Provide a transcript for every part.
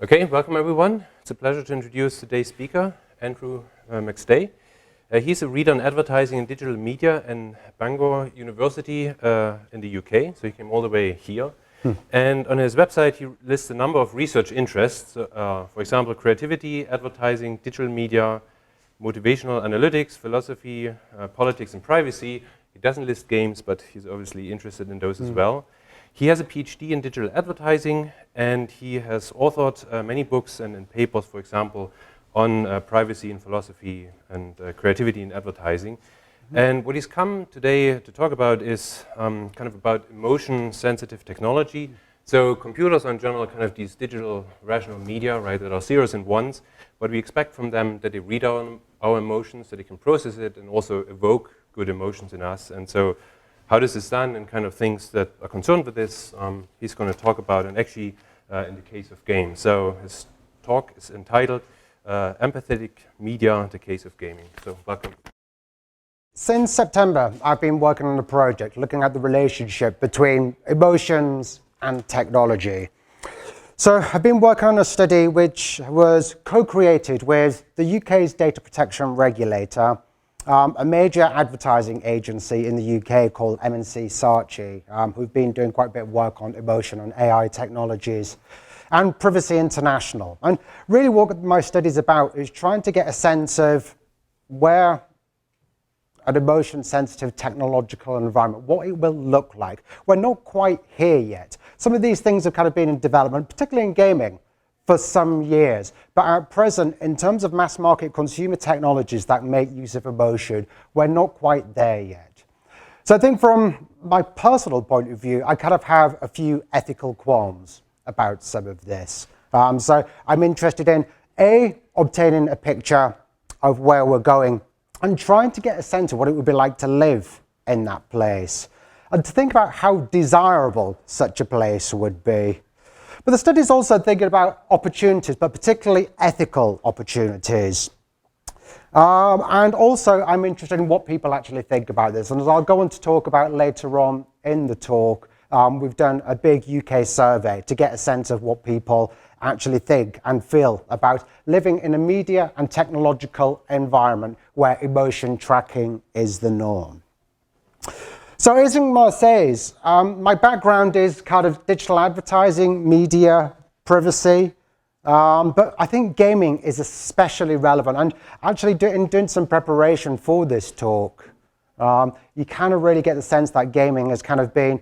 Okay, welcome everyone. It's a pleasure to introduce today's speaker, Andrew McStay. He's a reader on advertising and digital media in Bangor University in the UK, so he came all the way here. And on his website, he lists a number of research interests, for example, creativity, advertising, digital media, motivational analytics, philosophy, politics, and privacy. He doesn't list games, but he's obviously interested in those as well. He has a PhD in digital advertising, and he has authored many books and papers, for example, on privacy and philosophy and creativity in advertising. And what he's come today to talk about is kind of about emotion-sensitive technology. So computers are in general kind of these digital rational media, right, that are zeros and ones. But we expect from them that they read our emotions, that they can process it, and also evoke good emotions in us. And so how this is done and kind of things that are concerned with this, he's going to talk about, and actually in the case of games. So his talk is entitled Empathic Media, the Case of Gaming. So welcome. Since September, I've been working on a project looking at the relationship between emotions and technology. So I've been working on a study which was co-created with the UK's data protection regulator, a major advertising agency in the UK called M&C Saatchi, who've been doing quite a bit of work on emotion and AI technologies, and Privacy International. And really what my study's about is trying to get a sense of where an emotion-sensitive technological environment, what it will look like. We're not quite here yet. Some of these things have kind of been in development, particularly in gaming, for some years. But at present, in terms of mass market consumer technologies that make use of emotion, we're not quite there yet. So I think from my personal point of view, I kind of have a few ethical qualms about some of this. So I'm interested in, A, obtaining a picture of where we're going and trying to get a sense of what it would be like to live in that place, and to think about how desirable such a place would be. But the study is also thinking about opportunities, but particularly ethical opportunities. And also I'm interested in what people actually think about this. And as I'll go on to talk about later on in the talk, we've done a big UK survey to get a sense of what people actually think and feel about living in a media and technological environment where emotion tracking is the norm. So as Ingmar says, my background is kind of digital advertising, media, privacy, but I think gaming is especially relevant. And actually in doing some preparation for this talk, you kind of really get the sense that gaming has kind of been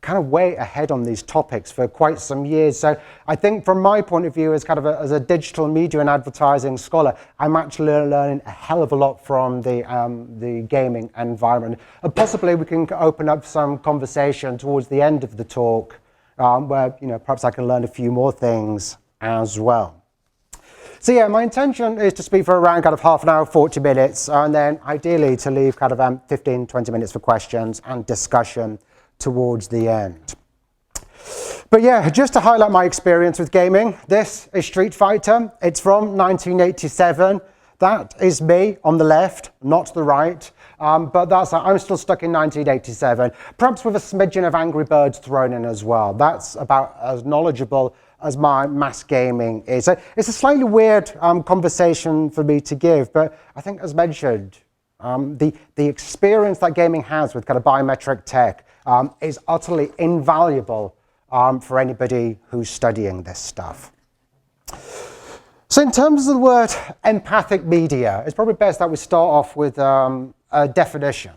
way ahead on these topics for quite some years. So I think from my point of view as kind of as a digital media and advertising scholar, I'm actually learning a hell of a lot from the gaming environment. And possibly we can open up some conversation towards the end of the talk where perhaps I can learn a few more things as well. So yeah, my intention is to speak for around kind of half an hour, 40 minutes, and then ideally to leave kind of 15, 20 minutes for questions and discussion towards the end. But yeah, just to highlight my experience with gaming, this is Street Fighter. It's from 1987. That is me on the left, not the right. But I'm still stuck in 1987, perhaps with a smidgen of Angry Birds thrown in as well. That's about as knowledgeable as my mass gaming is. So it's a slightly weird conversation for me to give, but I think as mentioned, the experience that gaming has with kind of biometric tech is utterly invaluable for anybody who's studying this stuff. So in terms of the word empathic media, it's probably best that we start off with a definition.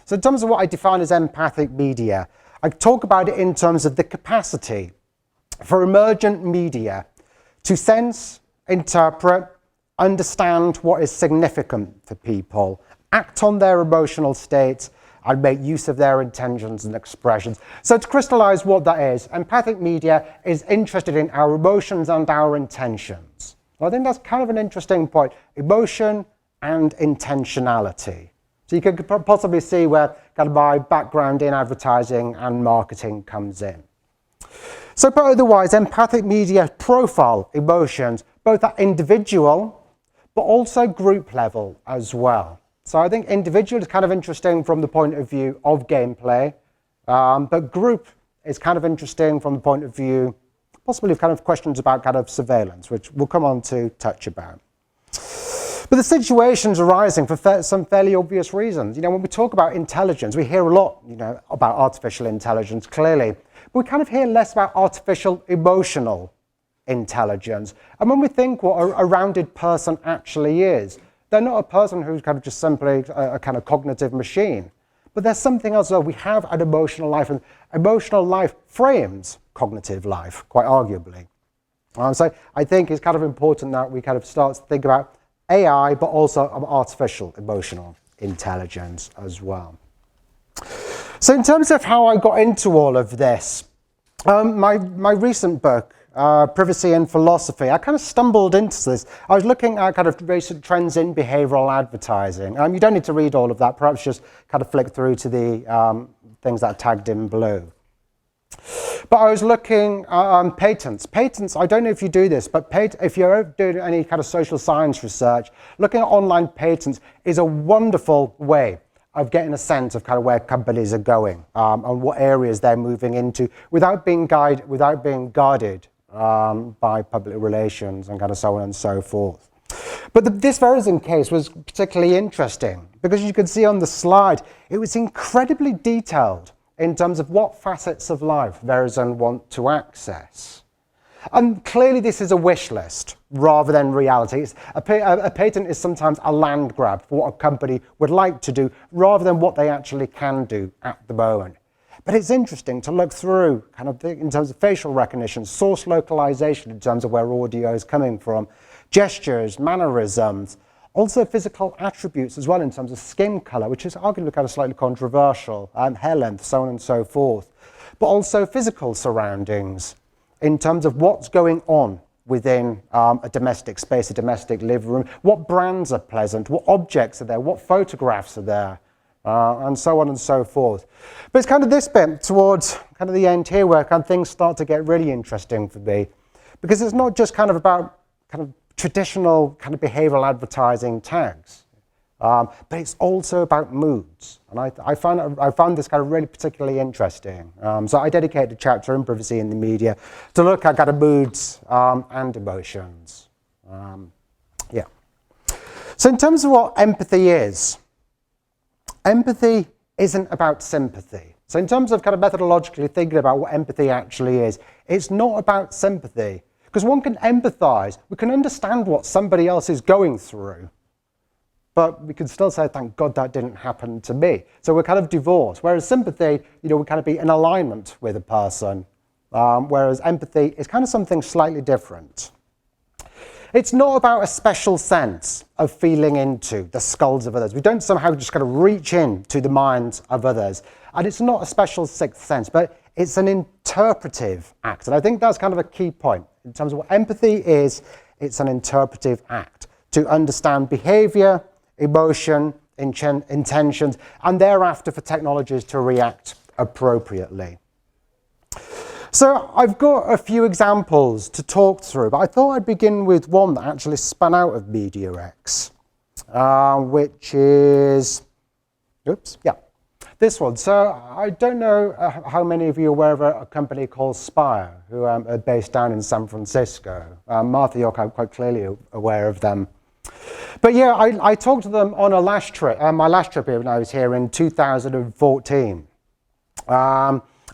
So in terms of what I define as empathic media, I talk about it in terms of the capacity for emergent media to sense, interpret, understand what is significant for people, act on their emotional states, and make use of their intentions and expressions. So to crystallize what that is, empathic media is interested in our emotions and our intentions. Well, I think that's kind of an interesting point, emotion and intentionality. So you could possibly see where kind of my background in advertising and marketing comes in. So but otherwise, empathic media profile emotions, both at individual, but also group level as well. So I think individual is kind of interesting from the point of view of gameplay, but group is kind of interesting from the point of view possibly kind of questions about kind of surveillance, which we'll come on to touch about. But the situation's arising for some fairly obvious reasons. You know, when we talk about intelligence, we hear a lot, you know, about artificial intelligence, clearly. But we kind of hear less about artificial emotional intelligence. And when we think what a rounded person actually is, they're not a person who's kind of just simply a kind of cognitive machine. But there's something else. We have an emotional life, and emotional life frames cognitive life, quite arguably. So I think it's kind of important that we kind of start to think about AI, but also artificial emotional intelligence as well. So in terms of how I got into all of this, my recent book, Privacy and Philosophy, I kind of stumbled into this. I was looking at kind of recent trends in behavioral advertising. You don't need to read all of that, perhaps just kind of flick through to the things that are tagged in blue. But I was looking at patents. Patents, I don't know if you do this, but if you're doing any kind of social science research, looking at online patents is a wonderful way of getting a sense of kind of where companies are going and what areas they're moving into without being guarded by public relations and kind of so on and so forth. But this Verizon case was particularly interesting because you could see on the slide, it was incredibly detailed in terms of what facets of life Verizon want to access. And clearly this is a wish list rather than reality. A patent is sometimes a land grab for what a company would like to do rather than what they actually can do at the moment. But it's interesting to look through kind of in terms of facial recognition, source localization in terms of where audio is coming from, gestures, mannerisms, also physical attributes as well in terms of skin color, which is arguably kind of slightly controversial, hair length, so on and so forth. But also physical surroundings in terms of what's going on within a domestic space, a domestic living room, what brands are pleasant, what objects are there, what photographs are there, and so on and so forth. But it's kind of this bit towards kind of the end here where kind of things start to get really interesting for me, because it's not just kind of about kind of traditional kind of behavioral advertising tags, but it's also about moods. And I found this kind of really particularly interesting. So I dedicated a chapter in Privacy in the Media to look at kind of moods and emotions. Yeah. So in terms of what empathy isn't about sympathy. So in terms of kind of methodologically thinking about what empathy actually is, it's not about sympathy. Because one can empathize, we can understand what somebody else is going through, but we can still say, thank God that didn't happen to me. So we're kind of divorced. Whereas sympathy, you know, we kind of be in alignment with a person, whereas empathy is kind of something slightly different. It's not about a special sense of feeling into the skulls of others. We don't somehow just kind of reach into the minds of others. And it's not a special sixth sense, but it's an interpretive act. And I think that's kind of a key point. In terms of what empathy is, it's an interpretive act to understand behavior, emotion, intentions, and thereafter for technologies to react appropriately. So I've got a few examples to talk through, but I thought I'd begin with one that actually spun out of MediaX, which is, this one. So I don't know how many of you are aware of a company called Spire, who are based down in San Francisco. Martha York, I'm quite clearly aware of them. But yeah, I talked to them on my last trip here when I was here in 2014.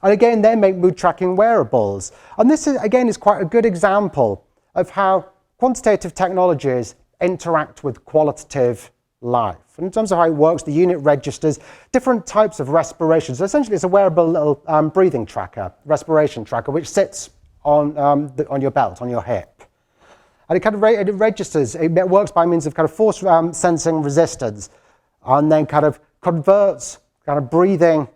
And again, they make mood tracking wearables. And this, is quite a good example of how quantitative technologies interact with qualitative life. And in terms of how it works, the unit registers different types of respiration. So essentially, it's a wearable little breathing tracker, respiration tracker, which sits on your belt, on your hip. And it kind of it registers, it works by means of kind of force sensing resistance, and then kind of converts kind of breathing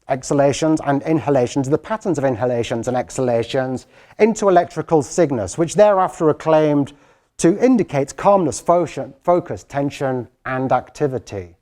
exhalations and inhalations, the patterns of inhalations and exhalations, into electrical signals, which thereafter are claimed to indicate calmness, focus, tension, and activity.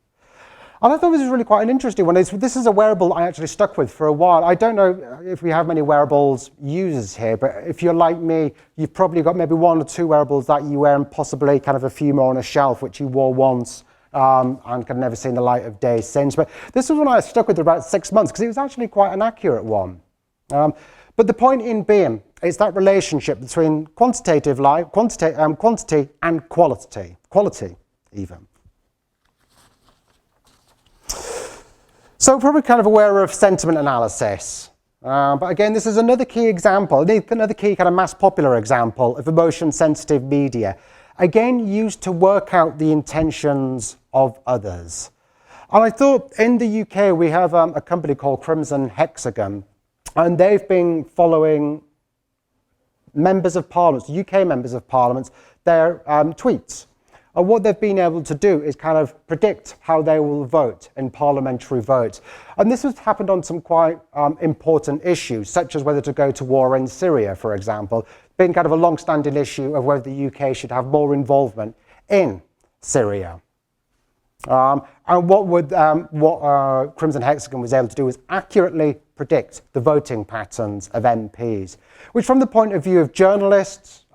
And I thought this was really quite an interesting one. This is a wearable I actually stuck with for a while. I don't know if we have many wearables users here, but if you're like me, you've probably got maybe one or two wearables that you wear and possibly kind of a few more on a shelf, which you wore once and kind of never seen the light of day since. But this was one I stuck with for about 6 months because it was actually quite an accurate one. But the point in being it's that relationship between quantity and quality even. So we're probably kind of aware of sentiment analysis. But again, this is another key example, another key kind of mass popular example of emotion-sensitive media. Again, used to work out the intentions of others. And I thought in the UK we have a company called Crimson Hexagon, and they've been following members of Parliament, UK members of Parliament, their tweets. And what they've been able to do is kind of predict how they will vote in parliamentary votes. And this has happened on some quite important issues, such as whether to go to war in Syria, for example. Been kind of a long-standing issue of whether the UK should have more involvement in Syria. And what Crimson Hexagon was able to do was accurately predict the voting patterns of MPs, which from the point of view of journalists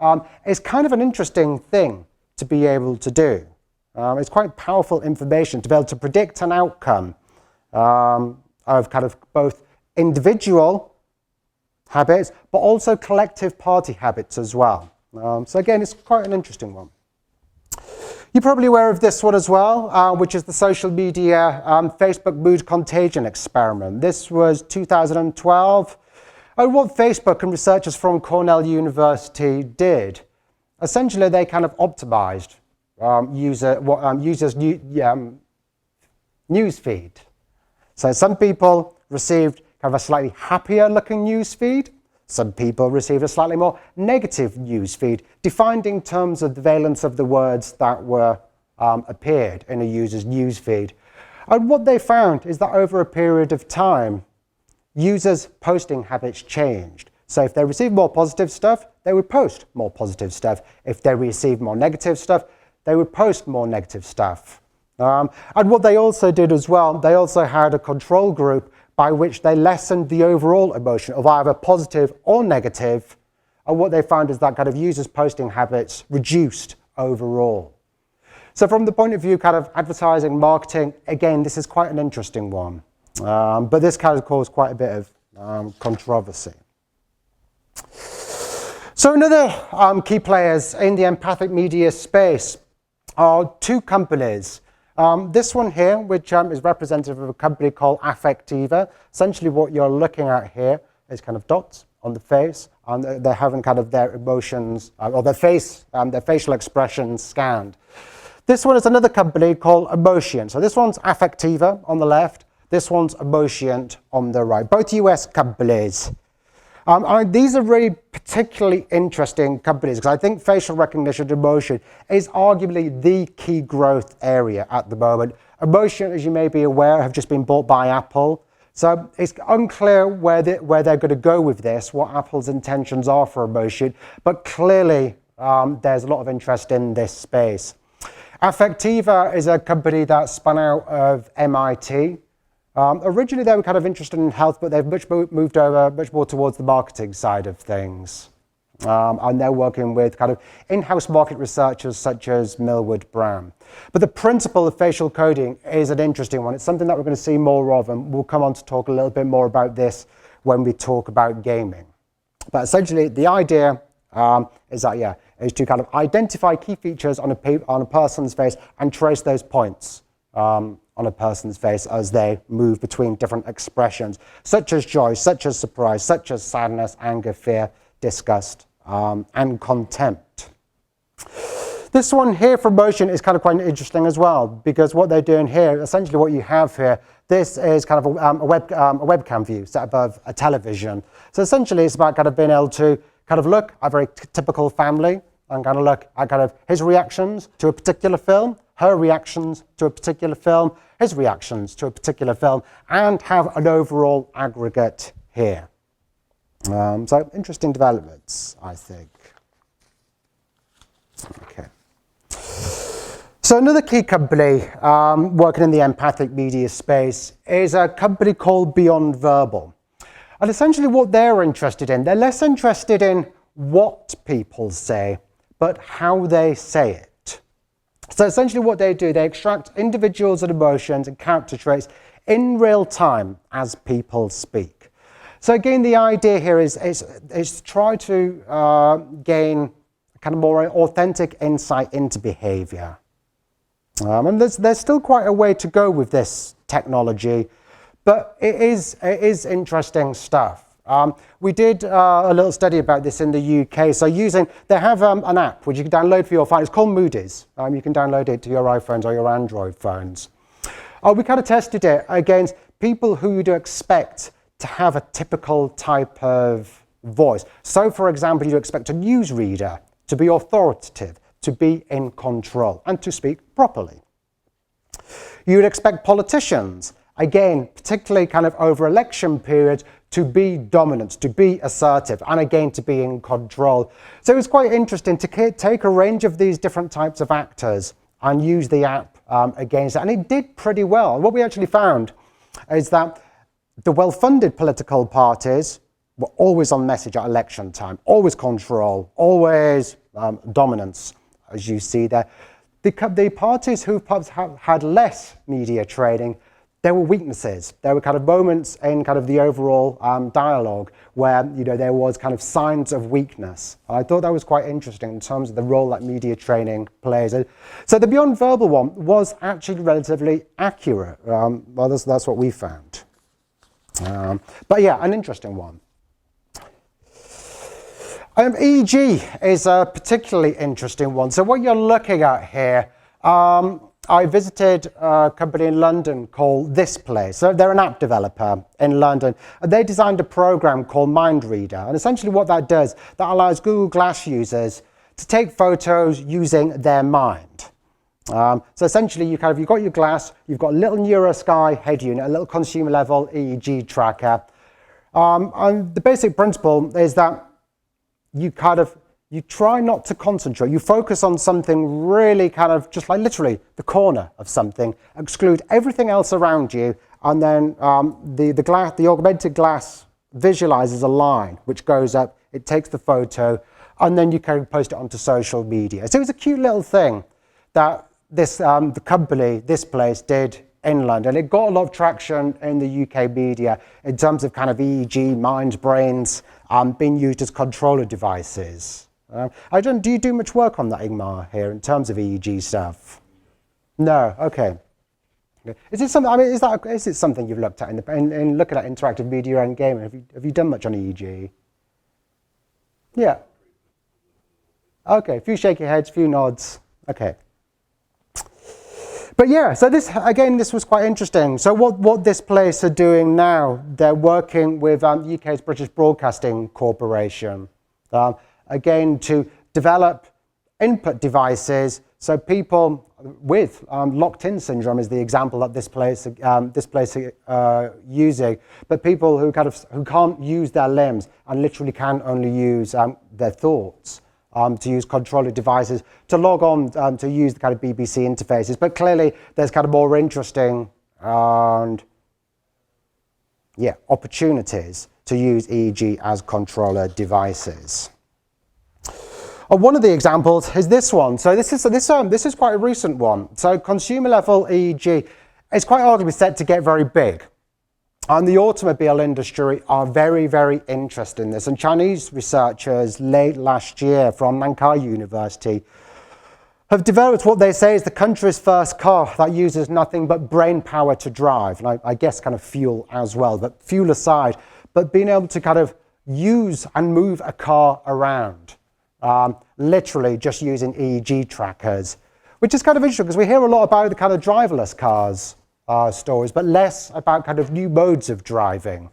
is kind of an interesting thing to be able to do. It's quite powerful information to be able to predict an outcome of kind of both individual habits, but also collective party habits as well. So again, it's quite an interesting one. You're probably aware of this one as well, which is the social media Facebook mood contagion experiment. This was 2012. And what Facebook and researchers from Cornell University did, essentially they kind of optimized users' news feed. So some people received kind of a slightly happier looking news feed. Some people received a slightly more negative news feed, defined in terms of the valence of the words that were appeared in a user's news feed. And what they found is that over a period of time, users' posting habits changed. So if they received more positive stuff, they would post more positive stuff. If they received more negative stuff, they would post more negative stuff. And what they also did as well, they also had a control group by which they lessened the overall emotion of either positive or negative. And what they found is that kind of users' posting habits reduced overall. So from the point of view kind of advertising, marketing, again, this is quite an interesting one. But this kind of caused quite a bit of controversy. So another key players in the empathic media space are two companies. This one here, which is representative of a company called Affectiva. Essentially what you're looking at here is kind of dots on the face, and they're having kind of their emotions, or their facial expressions scanned. This one is another company called Emotion. So this one's Affectiva on the left, this one's Emotion on the right, both US companies. These are really particularly interesting companies because I think facial recognition and emotion is arguably the key growth area at the moment. Emotion, as you may be aware, have just been bought by Apple. So it's unclear where they're going to go with this, what Apple's intentions are for emotion, but clearly there's a lot of interest in this space. Affectiva is a company that spun out of MIT. Originally, they were kind of interested in health, but they've moved over much more towards the marketing side of things. And they're working with kind of in-house market researchers such as Millward Brown. But the principle of facial coding is an interesting one. It's something that we're going to see more of, and we'll come on to talk a little bit more about this when we talk about gaming. But essentially, the idea is to kind of identify key features on a person's face and trace those points on a person's face as they move between different expressions, such as joy, such as surprise, such as sadness, anger, fear, disgust, and contempt. This one here for emotion is kind of quite interesting as well, because what they're doing here, essentially what you have here, this is kind of a webcam view set above a television. So essentially it's about kind of being able to kind of look at a very typical family and kind of look at kind of his reactions to a particular film, her reactions to a particular film, his reactions to a particular film, and have an overall aggregate here. So interesting developments, I think. Okay. So another key company working in the empathic media space is a company called Beyond Verbal. And essentially what they're interested in, they're less interested in what people say, but how they say it. So essentially what they do, they extract individuals and emotions and character traits in real time as people speak. So again, the idea here is to try to gain kind of more authentic insight into behavior. And there's still quite a way to go with this technology, but it is interesting stuff. We did a little study about this in the UK. So they have an app which you can download for your phone. It's called Moody's. You can download it to your iPhones or your Android phones. We kind of tested it against people who you'd expect to have a typical type of voice. So, for example, you'd expect a newsreader to be authoritative, to be in control, and to speak properly. You'd expect politicians, again, particularly kind of over election periods, to be dominant, to be assertive, and again, to be in control. So it was quite interesting to take a range of these different types of actors and use the app against it. And it did pretty well. What we actually found is that the well-funded political parties were always on message at election time, always control, always dominance, as you see there. The parties who perhaps had less media training, there were weaknesses. There were kind of moments in kind of the overall dialogue where there was kind of signs of weakness. And I thought that was quite interesting in terms of the role that media training plays. So the beyond verbal one was actually relatively accurate. Well, that's what we found. But yeah, an interesting one. EEG is a particularly interesting one. So what you're looking at here, I visited a company in London called This Place. So they're an app developer in London. And they designed a program called Mind Reader. And essentially what that does, that allows Google Glass users to take photos using their mind. So essentially you've got your glass, you've got a little NeuroSky head unit, a little consumer level EEG tracker. And the basic principle is that you try not to concentrate. You focus on something really kind of just like literally the corner of something, exclude everything else around you, and then the augmented glass visualizes a line which goes up, it takes the photo, and then you can post it onto social media. So it was a cute little thing that the company, This Place, did in London. It got a lot of traction in the UK media in terms of kind of EEG, minds, brains, being used as controller devices. Do you do much work on that, Ingmar, here in terms of EEG stuff? No, okay. Is it something? I mean, is it something you've looked at in looking at interactive media and gaming? Have you done much on EEG? Yeah. Okay, a few shaky heads, a few nods. Okay. But yeah, so this was quite interesting. So what This Place are doing now, they're working with UK's British Broadcasting Corporation, again, to develop input devices. So people with locked-in syndrome is the example that This Place using, but people who can't use their limbs and literally can only use their thoughts. To use controller devices, to log on to use the kind of BBC interfaces. But clearly there's kind of more interesting opportunities to use EEG as controller devices. One of the examples is this one. So this is quite a recent one. So consumer level EEG is quite arguably set to get very big. And the automobile industry are very, very interested in this. And Chinese researchers late last year from Bangor University have developed what they say is the country's first car that uses nothing but brain power to drive. And I guess kind of fuel as well, but fuel aside. But being able to kind of use and move a car around, literally just using EEG trackers, which is kind of interesting because we hear a lot about the kind of driverless cars. Stories, but less about kind of new modes of driving.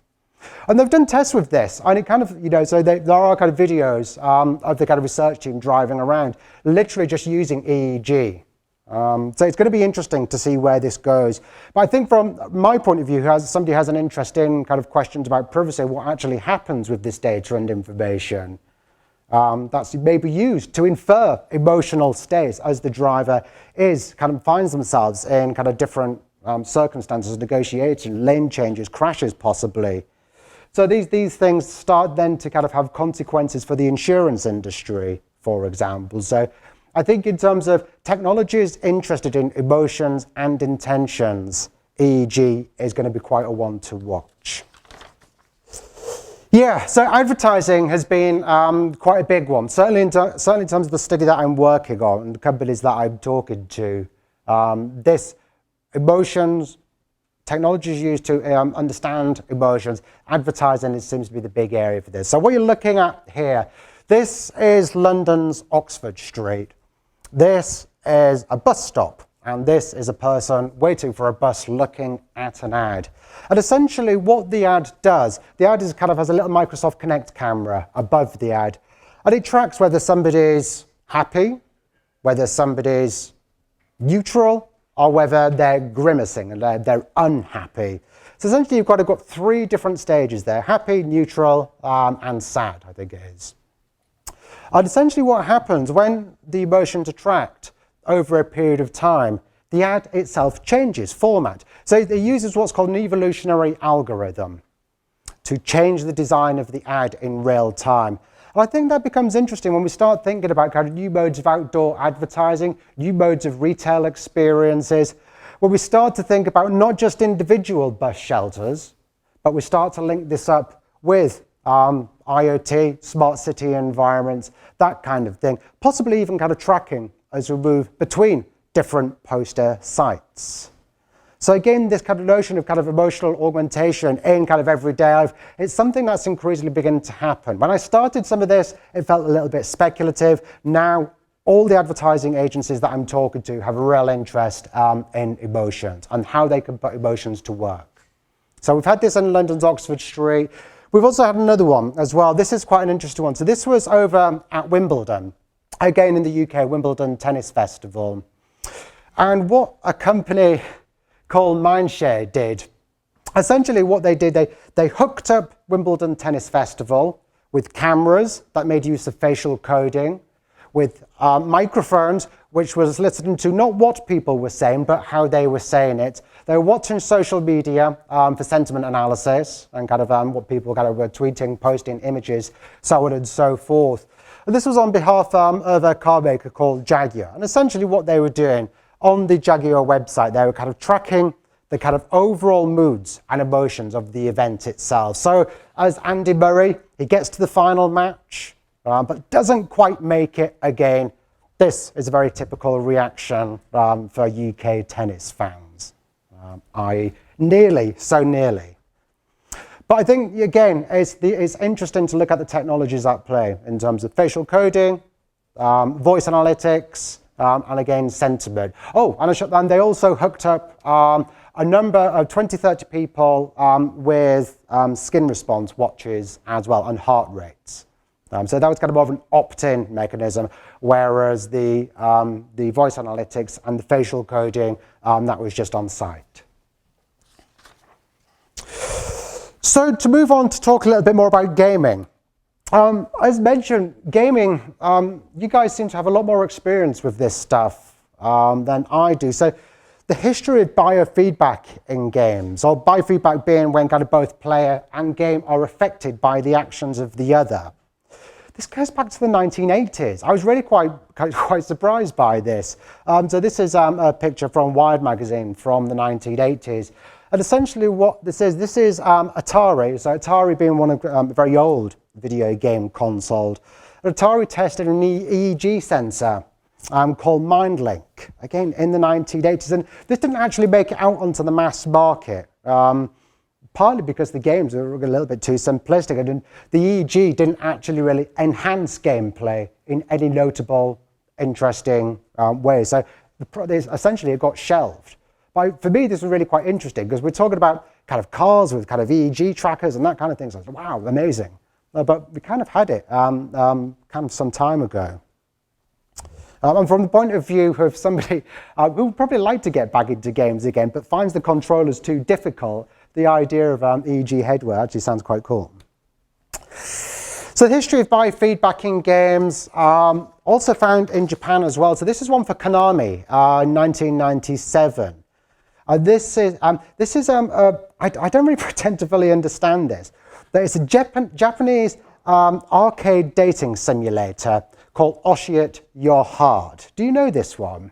And they've done tests with this, and it kind of, so there are kind of videos of the kind of research team driving around, literally just using EEG. So it's going to be interesting to see where this goes. But I think from my point of view, somebody has an interest in kind of questions about privacy, what actually happens with this data and information that's maybe used to infer emotional states as the driver finds themselves in kind of different circumstances, negotiation, lane changes, crashes possibly. So these things start then to kind of have consequences for the insurance industry, for example. So I think in terms of technology is interested in emotions and intentions, EEG is going to be quite a one to watch. Yeah, so advertising has been quite a big one, certainly in terms of the study that I'm working on and the companies that I'm talking to. This emotions, technology is used to understand emotions. Advertising seems to be the big area for this. So what you're looking at here, this is London's Oxford Street. This is a bus stop. And this is a person waiting for a bus looking at an ad. And essentially what the ad does, the ad is kind of has a little Microsoft Kinect camera above the ad. And it tracks whether somebody's happy, whether somebody's neutral, or whether they're grimacing and they're unhappy. So essentially you've got 3 different stages there: happy, neutral, and sad, I think it is. And essentially what happens when the emotions are tracked over a period of time, the ad itself changes format. So it uses what's called an evolutionary algorithm to change the design of the ad in real time. And I think that becomes interesting when we start thinking about kind of new modes of outdoor advertising, new modes of retail experiences, where we start to think about not just individual bus shelters, but we start to link this up with IoT, smart city environments, that kind of thing, possibly even kind of tracking as we move between different poster sites. So again, this kind of notion of kind of emotional augmentation in kind of everyday life, it's something that's increasingly beginning to happen. When I started some of this, it felt a little bit speculative. Now, all the advertising agencies that I'm talking to have a real interest in emotions and how they can put emotions to work. So we've had this in London's Oxford Street. We've also had another one as well. This is quite an interesting one. So this was over at Wimbledon. Again in the UK, Wimbledon Tennis Festival. And what a company called Mindshare did, essentially what they did, they hooked up Wimbledon Tennis Festival with cameras that made use of facial coding, with microphones, which was listening to not what people were saying, but how they were saying it. They were watching social media for sentiment analysis and kind of what people kind of were tweeting, posting images, so on and so forth. And this was on behalf of a car maker called Jaguar. And essentially what they were doing on the Jaguar website, they were kind of tracking the kind of overall moods and emotions of the event itself. So as Andy Murray, he gets to the final match, but doesn't quite make it again. This is a very typical reaction for UK tennis fans, i.e. nearly, so nearly. But I think, again, it's interesting to look at the technologies at play in terms of facial coding, voice analytics, and again, sentiment. Oh, and they also hooked up a number of 20, 30 people with skin response watches as well, and heart rates. So that was kind of more of an opt-in mechanism, whereas the voice analytics and the facial coding, that was just on site. So to move on to talk a little bit more about gaming. As mentioned, gaming, you guys seem to have a lot more experience with this stuff than I do. So the history of biofeedback in games, or biofeedback being when kind of both player and game are affected by the actions of the other. This goes back to the 1980s. I was really quite surprised by this. So this is a picture from Wired magazine from the 1980s. And essentially what this is Atari. So Atari being one of a very old video game console. Atari tested an EEG sensor called MindLink, again in the 1980s. And this didn't actually make it out onto the mass market, partly because the games were a little bit too simplistic. And the EEG didn't actually really enhance gameplay in any notable, interesting way. So essentially it got shelved. But for me, this was really quite interesting because we're talking about kind of cars with kind of EEG trackers and that kind of thing. So I was like, wow, amazing. But we kind of had it kind of some time ago. And from the point of view of somebody who would probably like to get back into games again, but finds the controllers too difficult, the idea of EEG headwear actually sounds quite cool. So the history of biofeedback in games, also found in Japan as well. So this is one for Konami in 1997. This is I don't really pretend to fully understand this, but it's a Japanese arcade dating simulator called Oshit Your Heart. Do you know this one?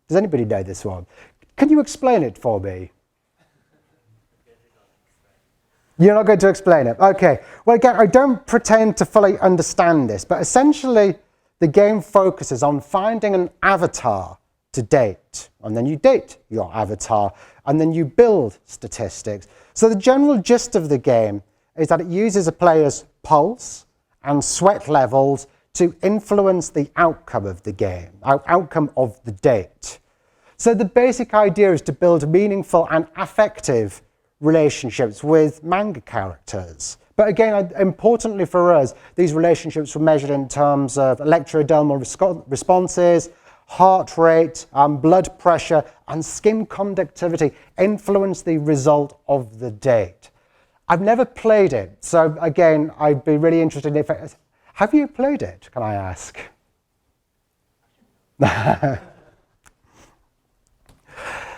Does anybody know this one? Can you explain it for me? You're not going to explain it. Okay. Well, again, I don't pretend to fully understand this, but essentially the game focuses on finding an avatar to date, and then you date your avatar, and then you build statistics. So the general gist of the game is that it uses a player's pulse and sweat levels to influence the outcome of the game, outcome of the date. So the basic idea is to build meaningful and affective relationships with manga characters. But again, importantly for us, these relationships were measured in terms of electrodermal responses, heart rate, blood pressure, and skin conductivity influence the result of the date. I've never played it, so again, I'd be really interested if it... Have you played it, can I ask?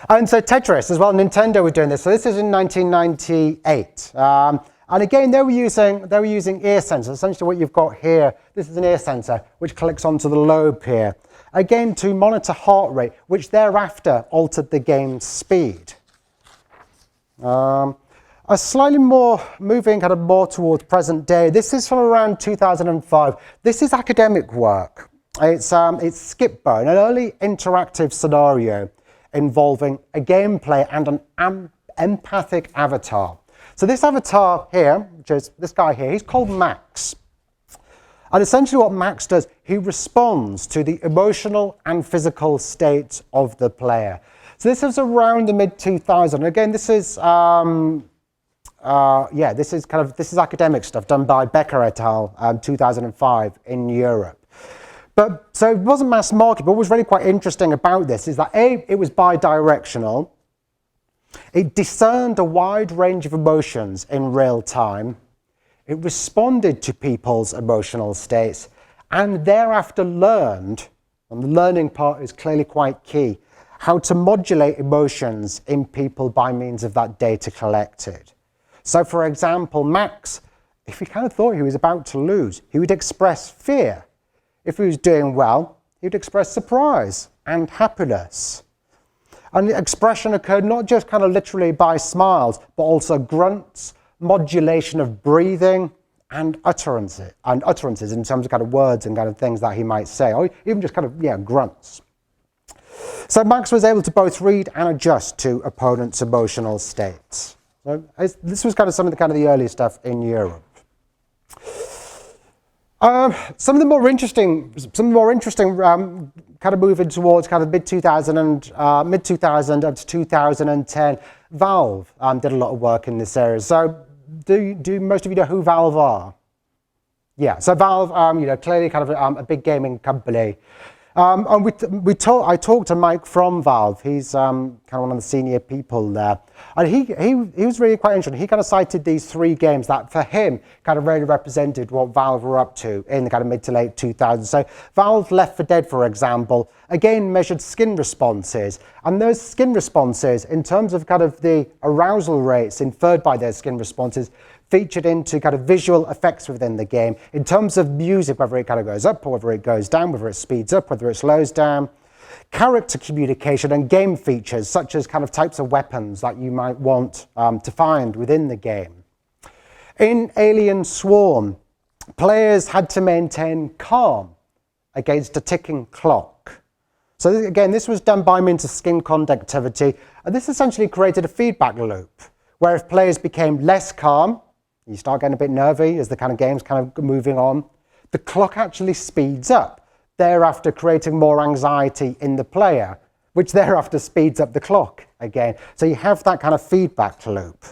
And so Tetris as well, Nintendo were doing this. So this is in 1998. And again, they were using ear sensors. Essentially what you've got here, this is an ear sensor, which clicks onto the lobe here. Again, to monitor heart rate, which thereafter altered the game's speed. A slightly more, moving kind of more towards present day. This is from around 2005. This is academic work. It's Skipbone, an early interactive scenario involving a gameplay and an empathic avatar. So this avatar here, which is this guy here, he's called Max. And essentially what Max does, he responds to the emotional and physical state of the player. So this is around the mid-2000s. Again, this is this is academic stuff done by Becker et al. 2005 in Europe. But so it wasn't mass market, but what was really quite interesting about this is that A, it was bi-directional. It discerned a wide range of emotions in real time. It responded to people's emotional states and thereafter learned, and the learning part is clearly quite key, how to modulate emotions in people by means of that data collected. So for example, Max, if he kind of thought he was about to lose, he would express fear. If he was doing well, he would express surprise and happiness. And the expression occurred not just kind of literally by smiles, but also grunts, modulation of breathing, and utterances in terms of kind of words and kind of things that he might say, or even just kind of, grunts. So Max was able to both read and adjust to opponents' emotional states. So this was kind of some of the early stuff in Europe. Some of the more interesting kind of moving towards kind of mid-2000 up to 2010, Valve did a lot of work in this area. So do most of you know who Valve are? Yeah, so Valve, clearly kind of a big gaming company. And I talked to Mike from Valve. He's kind of one of the senior people there. And he was really quite interesting. He kind of cited these three games that, for him, kind of really represented what Valve were up to in the kind of mid to late 2000s. So Valve Left 4 Dead, for example, again measured skin responses. And those skin responses, in terms of kind of the arousal rates inferred by those skin responses, featured into kind of visual effects within the game in terms of music, whether it kind of goes up or whether it goes down, whether it speeds up, whether it slows down, character communication and game features such as kind of types of weapons that you might want to find within the game. In Alien Swarm, players had to maintain calm against a ticking clock. So again, this was done by means of skin conductivity, and this essentially created a feedback loop where if players became less calm, you start getting a bit nervy as the kind of game's kind of moving on, the clock actually speeds up, thereafter creating more anxiety in the player, which thereafter speeds up the clock again. So you have that kind of feedback loop.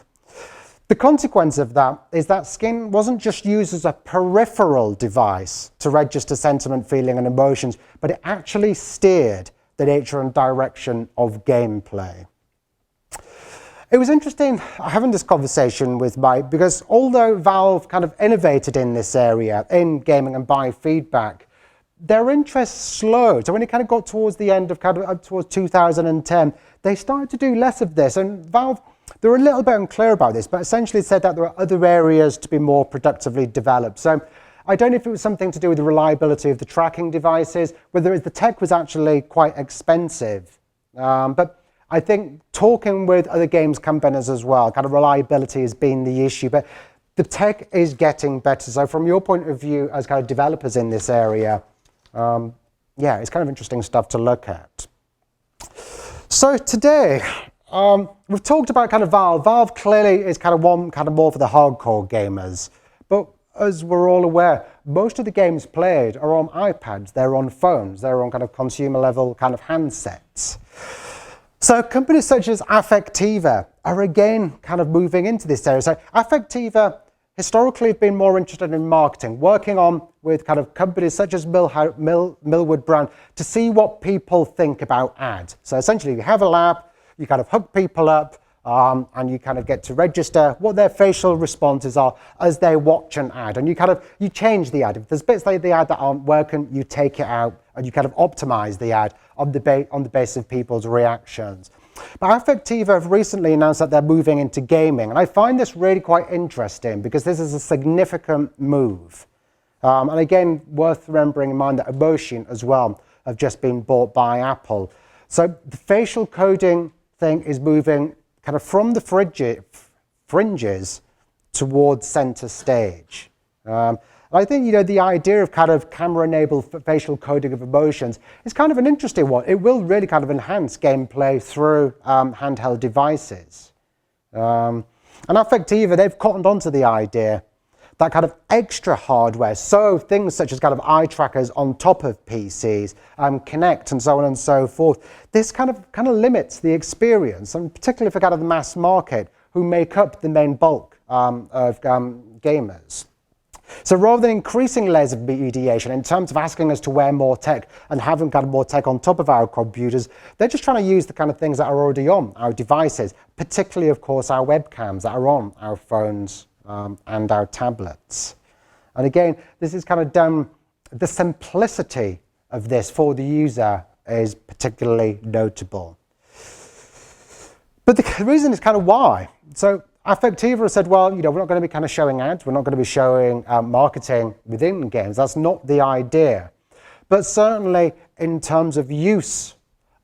The consequence of that is that skin wasn't just used as a peripheral device to register sentiment, feeling, and emotions, but it actually steered the nature and direction of gameplay. It was interesting having this conversation with Mike because although Valve kind of innovated in this area, in gaming and biofeedback, their interest slowed. So when it kind of got towards the end of kind of up towards 2010, they started to do less of this. And Valve, they were a little bit unclear about this, but essentially said that there are other areas to be more productively developed. So I don't know if it was something to do with the reliability of the tracking devices, whether the tech was actually quite expensive. But I think talking with other games companies as well, kind of reliability has been the issue, but the tech is getting better. So from your point of view as kind of developers in this area, yeah, it's kind of interesting stuff to look at. So today, we've talked about kind of Valve. Valve clearly is kind of one kind of more for the hardcore gamers. But as we're all aware, most of the games played are on iPads, they're on phones, they're on kind of consumer level kind of handsets. So companies such as Affectiva are again kind of moving into this area. So Affectiva historically have been more interested in marketing, working on with kind of companies such as Millwood Brown to see what people think about ads. So essentially you have a lab, you kind of hook people up, and you kind of get to register what their facial responses are as they watch an ad. And you change the ad. If there's bits like the ad that aren't working, you take it out and you kind of optimize the ad on the basis of people's reactions. But Affectiva have recently announced that they're moving into gaming. And I find this really quite interesting because this is a significant move. And again, worth remembering in mind that Emotion as well have just been bought by Apple. So the facial coding thing is moving kind of from the fringes towards center stage. I think, the idea of kind of camera-enabled facial coding of emotions is kind of an interesting one. It will really kind of enhance gameplay through handheld devices. And Affectiva, they've cottoned onto the idea that kind of extra hardware, so things such as kind of eye trackers on top of PCs, Kinect and so on and so forth, this kind of limits the experience, and particularly for kind of the mass market, who make up the main bulk of gamers. So rather than increasing layers of mediation in terms of asking us to wear more tech and having kind of more tech on top of our computers, they're just trying to use the kind of things that are already on our devices, particularly, of course, our webcams that are on our phones and our tablets. And again, this is kind of done, the simplicity of this for the user is particularly notable. But the reason is kind of why. So Affectiva said, well, we're not going to be kind of showing ads, we're not going to be showing marketing within games. That's not the idea. But certainly in terms of use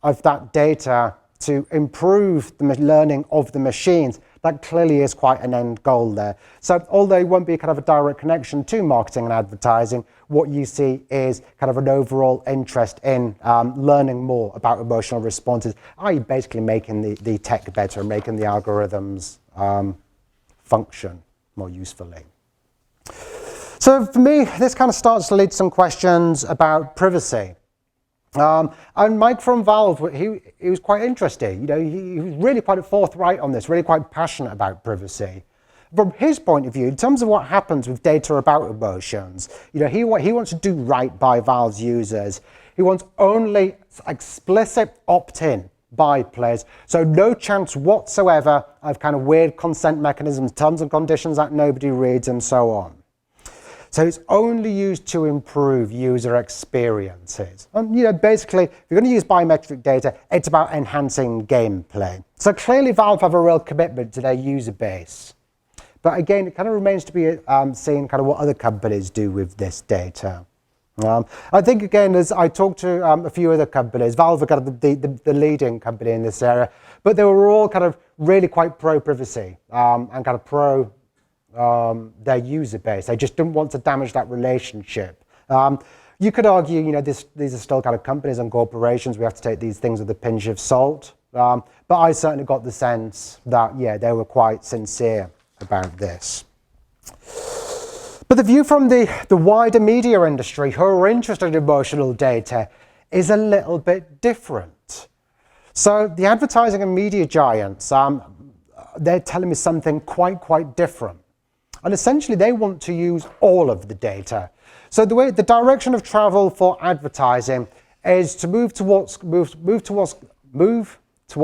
of that data to improve the learning of the machines, that clearly is quite an end goal there. So although it won't be kind of a direct connection to marketing and advertising, what you see is kind of an overall interest in learning more about emotional responses, i.e. basically making the tech better, making the algorithms function more usefully. So for me, this kind of starts to lead to some questions about privacy. And Mike from Valve, he was quite interesting. He was really quite forthright on this, really quite passionate about privacy. From his point of view, in terms of what happens with data about emotions, he wants to do right by Valve's users. He wants only explicit opt-in by players, so no chance whatsoever of kind of weird consent mechanisms, terms and conditions that nobody reads, and so on. So it's only used to improve user experiences. And basically, if you're going to use biometric data, it's about enhancing gameplay. So clearly Valve have a real commitment to their user base. But again, it kind of remains to be seen kind of what other companies do with this data. I think, again, as I talked to a few other companies, Valve are kind of the leading company in this area, but they were all kind of really quite pro-privacy and kind of pro their user base. They just didn't want to damage that relationship. You could argue, these are still kind of companies and corporations. We have to take these things with a pinch of salt. But I certainly got the sense that, yeah, they were quite sincere about this. But the view from the wider media industry, who are interested in emotional data, is a little bit different. So the advertising and media giants, they're telling me something quite different. And essentially, they want to use all of the data. So the direction of travel for advertising is to move to what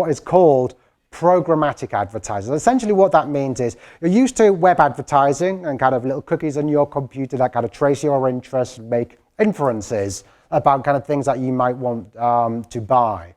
is called programmatic advertising. Essentially, what that means is you're used to web advertising and kind of little cookies on your computer that kind of trace your interests and make inferences about kind of things that you might want to buy.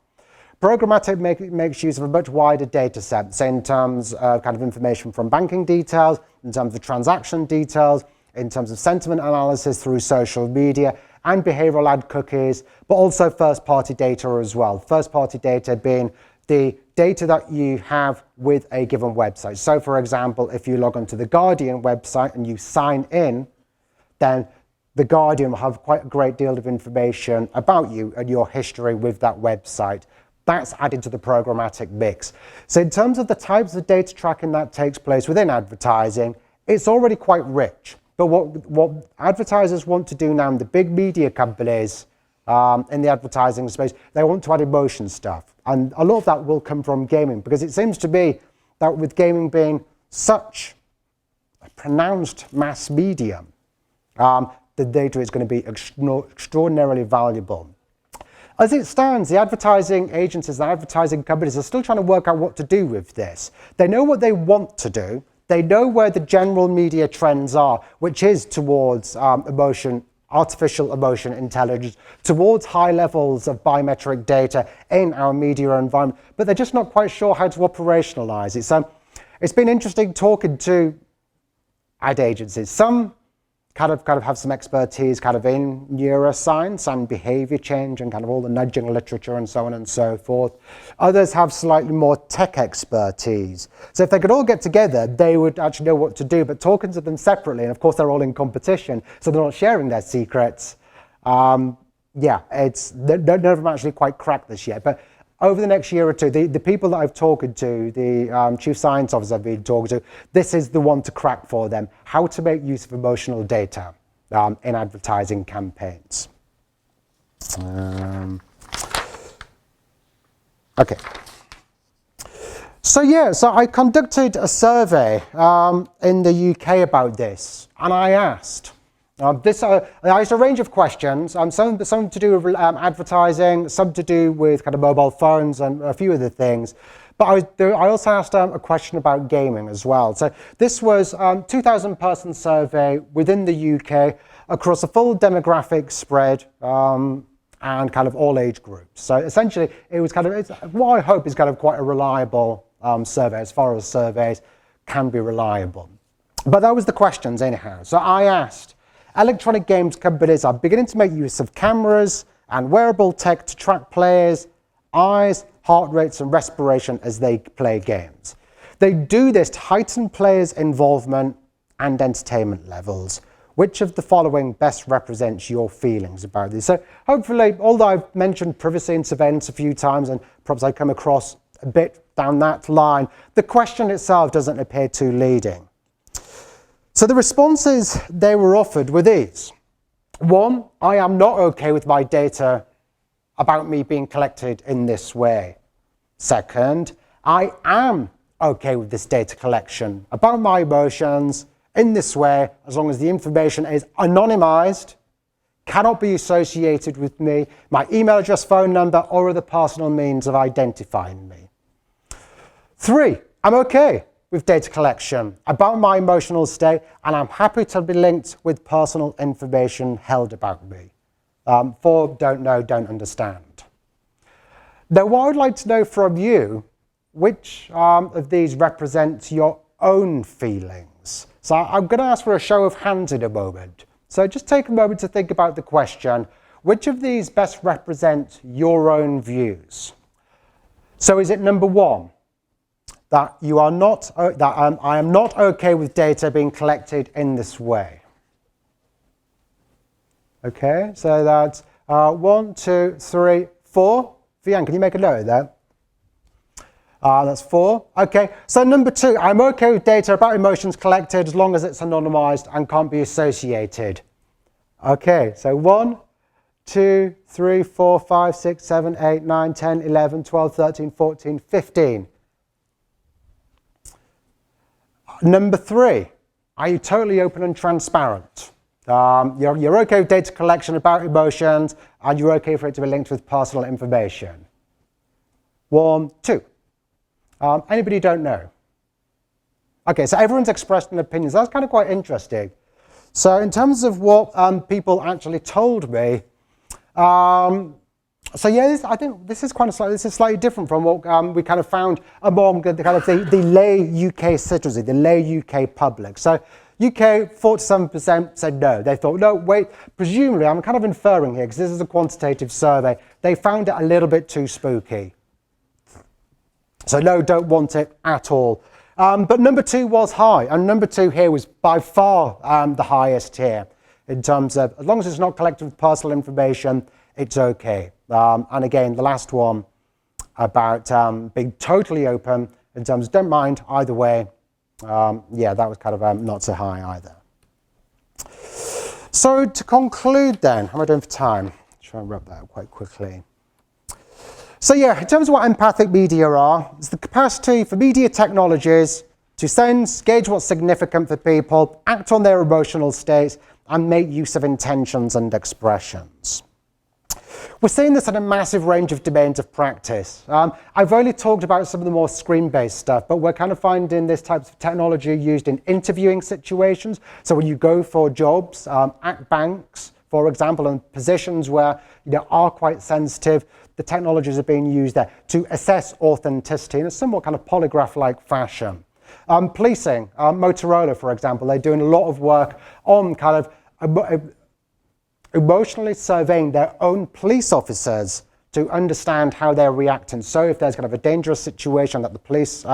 Programmatic makes use of a much wider data set, say in terms of kind of information from banking details, in terms of transaction details, in terms of sentiment analysis through social media, and behavioral ad cookies, but also first-party data as well. First-party data being the data that you have with a given website. So for example, if you log onto the Guardian website and you sign in, then the Guardian will have quite a great deal of information about you and your history with that website. That's added to the programmatic mix. So in terms of the types of data tracking that takes place within advertising, it's already quite rich. But what advertisers want to do now, and the big media companies in the advertising space, they want to add emotion stuff. And a lot of that will come from gaming, because it seems to be that with gaming being such a pronounced mass medium, the data is going to be extraordinarily valuable. As it stands, the advertising agencies, the advertising companies are still trying to work out what to do with this. They know what they want to do. They know where the general media trends are, which is towards artificial emotion intelligence, towards high levels of biometric data in our media environment, but they're just not quite sure how to operationalize it. So it's been interesting talking to ad agencies. Some kind of have some expertise in neuroscience and behavior change and all the nudging literature and so on and so forth. Others have slightly more tech expertise. So if they could all get together, they would actually know what to do, but talking to them separately, and of course they're all in competition, so they're not sharing their secrets. None of them actually quite cracked this yet. But over the next year or two, the people that I've talked to, the chief science officers I've been talking to, this is the one to crack for them: how to make use of emotional data in advertising campaigns. Okay. So I conducted a survey in the UK about this, and I asked. I asked a range of questions, some to do with advertising, some to do with mobile phones and a few other things. But I also asked a question about gaming as well. So this was a 2,000 person survey within the UK across a full demographic spread and all age groups. So essentially it was what I hope is quite a reliable survey, as far as surveys can be reliable. But that was the questions anyhow. So I asked, electronic games companies are beginning to make use of cameras and wearable tech to track players' eyes, heart rates, and respiration as they play games. They do this to heighten players' involvement and entertainment levels. Which of the following best represents your feelings about this? So hopefully, although I've mentioned privacy and surveillance a few times, and perhaps I come across a bit down that line, the question itself doesn't appear too leading. So the responses they were offered were these. 1, I am not okay with my data about me being collected in this way. 2nd, I am okay with this data collection about my emotions in this way, as long as the information is anonymized, cannot be associated with me, my email address, phone number, or other personal means of identifying me. 3, I'm okay with data collection about my emotional state, and I'm happy to be linked with personal information held about me. 4, don't know, don't understand. Now, what I would like to know from you, which of these represents your own feelings? So I'm going to ask for a show of hands in a moment. So just take a moment to think about the question, which of these best represent your own views? So is it number 1? That you are not, I am not okay with data being collected in this way. Okay, so that's 1, 2, 3, 4. Vian, can you make a note of that? That's 4. Okay, so number 2, I'm okay with data about emotions collected as long as it's anonymized and can't be associated. Okay, so 1, 2, 3, 4, 5, 6, 7, 8, 9, 10, 11, 12, 13, 14, 15. Number 3, are you totally open and transparent? You're okay with data collection about emotions, and you're okay for it to be linked with personal information. 1, 2. Anybody don't know? Okay, so everyone's expressed an opinion. So that's quite interesting. So in terms of what people actually told me, so yeah, I think this is slightly different from what we found among the lay UK citizenry, the lay UK public. So UK 47% said no. They thought, no, wait, presumably, I'm inferring here, because this is a quantitative survey, they found it a little bit too spooky. So no, don't want it at all. But number 2 was high, and number 2 here was by far the highest here in terms of, as long as it's not collected with personal information, it's okay. And again, the last one about being totally open in terms of don't mind either way. Yeah, that was kind of not so high either. So to conclude then, how am I doing for time? Try and wrap that up quite quickly. So yeah, in terms of what empathic media are, it's the capacity for media technologies to sense, gauge what's significant for people, act on their emotional states, and make use of intentions and expressions. We're seeing this in a massive range of domains of practice. I've only talked about some of the more screen-based stuff, but we're kind of finding this type of technology used in interviewing situations. So when you go for jobs at banks, for example, in positions where are quite sensitive, the technologies are being used there to assess authenticity in a somewhat kind of polygraph-like fashion. Policing, Motorola, for example, they're doing a lot of work on kind of emotionally surveying their own police officers to understand how they're reacting. So if there's kind of a dangerous situation that the police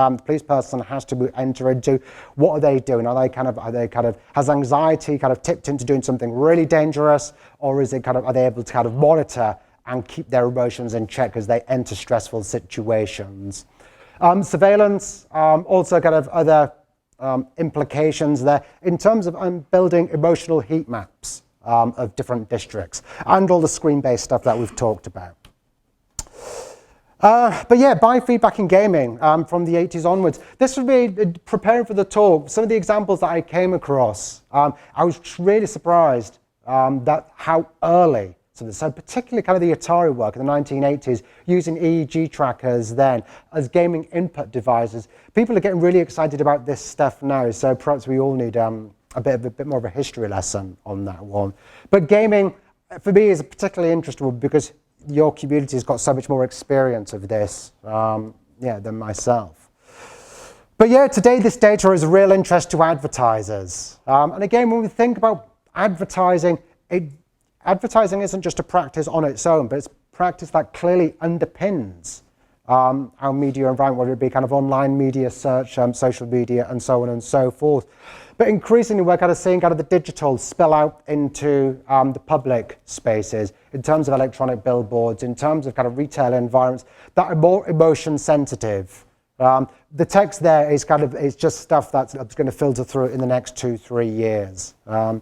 person has to enter into, what are they doing? Are they kind of has anxiety kind of tipped into doing something really dangerous, or is it kind of, are they able to kind of monitor and keep their emotions in check as they enter stressful situations? Surveillance, also kind of other implications there in terms of building emotional heat maps of different districts, and all the screen-based stuff that we've talked about. But yeah, biofeedback in gaming from the 80s onwards. This would be, preparing for the talk, some of the examples that I came across, I was really surprised that how early, so particularly kind of the Atari work in the 1980s, using EEG trackers then as gaming input devices. People are getting really excited about this stuff now, so perhaps we all need a bit more of a history lesson on that one. But gaming, for me, is particularly interesting because your community has got so much more experience of this than myself. But yeah, today this data is of real interest to advertisers. And again, when we think about advertising, advertising isn't just a practice on its own, but it's a practice that clearly underpins our media environment, whether it be kind of online media, search, social media, and so on and so forth. But increasingly, we're kind of seeing kind of the digital spill out into the public spaces in terms of electronic billboards, in terms of kind of retail environments that are more emotion sensitive. The text there is kind of, it's just stuff that's going to filter through in the next 2-3 years. And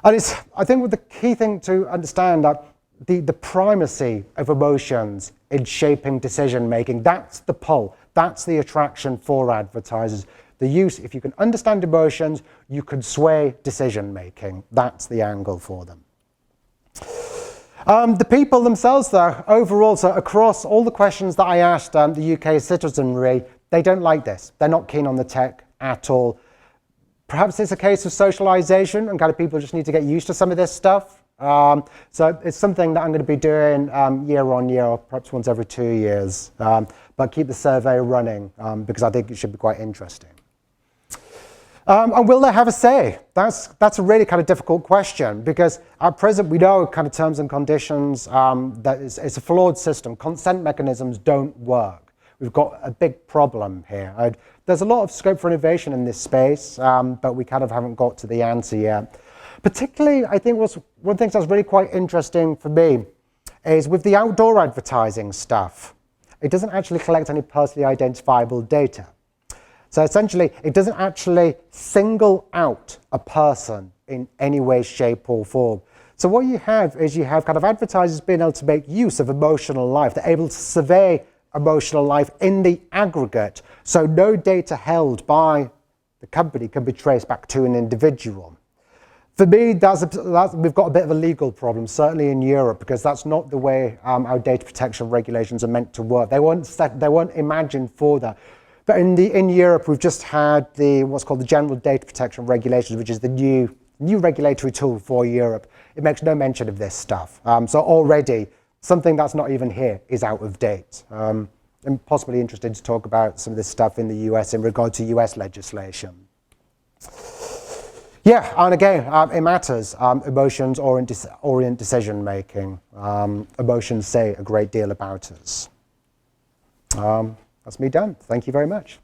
it's, I think the key thing to understand that the primacy of emotions in shaping decision making, that's the pull, that's the attraction for advertisers. The use, if you can understand emotions, you can sway decision making. That's the angle for them. The people themselves, though, overall, so across all the questions that I asked the UK citizenry, they don't like this. They're not keen on the tech at all. Perhaps it's a case of socialization and kind of people just need to get used to some of this stuff. So it's something that I'm going to be doing year on year, or perhaps once every 2 years. But keep the survey running because I think it should be quite interesting. And will they have a say? That's a really kind of difficult question because at present we know kind of terms and conditions that it's a flawed system. Consent mechanisms don't work. We've got a big problem here. There's a lot of scope for innovation in this space, but we kind of haven't got to the answer yet. Particularly, I think one of the things that's really quite interesting for me is with the outdoor advertising stuff, it doesn't actually collect any personally identifiable data. So essentially, it doesn't actually single out a person in any way, shape, or form. So what you have is you have kind of advertisers being able to make use of emotional life. They're able to survey emotional life in the aggregate. So no data held by the company can be traced back to an individual. For me, we've got a bit of a legal problem, certainly in Europe, because that's not the way our data protection regulations are meant to work. They weren't imagined for that. But in Europe, we've just had what's called the General Data Protection Regulations, which is the new regulatory tool for Europe. It makes no mention of this stuff. So already, something that's not even here is out of date. I'm possibly interested to talk about some of this stuff in the US in regard to US legislation. Yeah, and again, it matters. Emotions orient decision making. Emotions say a great deal about us. that's me done. Thank you very much.